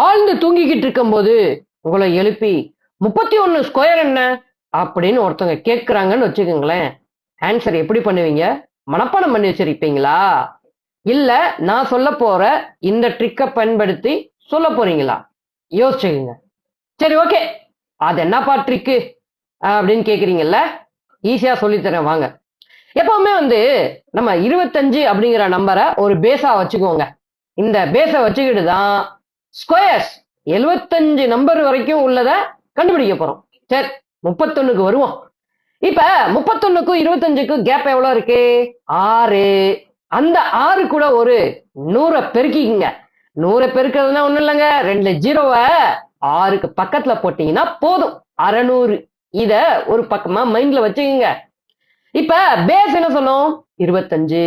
ஆழ்ந்து தூங்கிக்கிட்டு இருக்கும்போது உங்களை எழுப்பி 31 ஸ்கொயர் என்ன அப்படின்னு ஒருத்தவங்க கேட்குறாங்கன்னு வச்சுக்கோங்களேன். ஆன்சர் எப்படி பண்ணுவீங்க? மனப்பாடம் பண்ணி வச்சிருப்பீங்களா? இல்ல நான் சொல்ல போற இந்த ட்ரிக்கை பயன்படுத்தி சொல்ல போறீங்களா? யோசிச்சுக்கோங்க. சரி, ஓகே. அது என்னப்பா ட்ரிக்கு அப்படின்னு கேட்குறீங்கல்ல? ஈஸியா சொல்லித்தரேன் வாங்க. எப்பவுமே நம்ம 25 அப்படிங்கிற நம்பரை ஒரு பேஸா வச்சுக்கோங்க. இந்த பேஸை வச்சுக்கிட்டு தான் ஸ்கொயர்ஸ் 75 நம்பர் வரைக்கும் உள்ளத கண்டுபிடிக்க போறோம். சரி, 31க்கு வருவோம். இப்ப 31க்கும் 25க்கும் கேப் எவ்வளவு இருக்கு? 6. அந்த 6 கூட ஒரு 100 பெருக்கிக்கங்க. 100 பெருக்கிறதுனா ஒண்ணும் இல்லைங்க, 2 ஜீரோவை 6க்கு பக்கத்துல போட்டீங்கன்னா போதும், 600. இத ஒரு பக்கமா மைண்ட்ல வச்சுக்கோங்க. இப்ப பேஸ் என்ன சொன்னோம்? 25.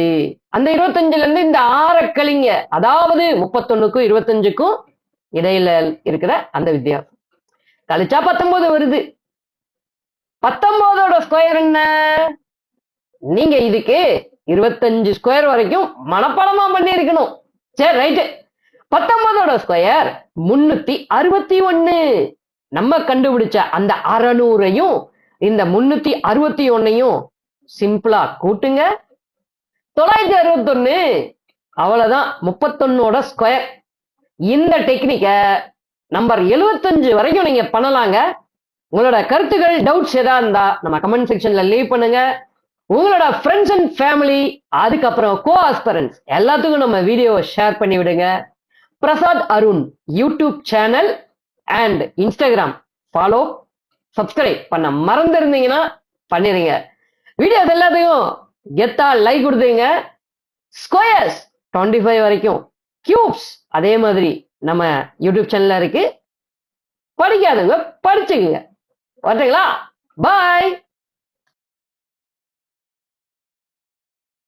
அந்த 25ல இருந்து இந்த 6 கழிங்க. அதாவது 31க்கும் 25க்கும் இடையில இருக்கிற அந்த வித்தியாசம் கழிச்சா 19 வருது. 19ஓட ஸ்கொயர் என்ன? நீங்க இதுக்கு 25 ஸ்கொயர் வரைக்கும் மனப்பாடமா பண்ணி இருக்கணும். சரி, ரைட்டு. 19ஓட ஸ்கொயர் 361. நம்ம கண்டுபிடிச்ச அந்த 600ஐயும் இந்த 361ஐயும் சிம்பிளா கூட்டுங்க. 961. அவ்வளவுதான் 31ஓட ஸ்கொயர். இந்த டெக்னிக்க நம்பர் 75 வரைக்கும் நீங்க பண்ணலாங்க. உங்களோட கருத்துக்கள், டவுட்ஸ் ஏதாவது இருந்தா நம்ம கமெண்ட் செக்ஷன்ல லீவ் பண்ணுங்க. உங்களோட ஃப்ரெண்ட்ஸ் அண்ட் ஃபேமிலி, அதுக்கப்புறம் கோ ஆஸ்பரன்ஸ் எல்லாத்துக்கும் நம்ம வீடியோவை ஷேர் பண்ணி விடுங்க. Prasad Arun YouTube channel and Instagram follow, subscribe பண்ண மறந்துருந்தீங்கன்னா பண்ணிருங்க. வீடியோஸ் எல்லாத்தையும் கெத்தா லைக் கொடுத்துங்க. ஸ்கொயர்ஸ் 25 வரைக்கும், கியூப்ஸ் அதே மாதிரி நம்ம யூடியூப் சேனல்ல இருக்கு. படிக்காதவங்க படிச்சுக்குங்க. வரீங்களா? பாய்.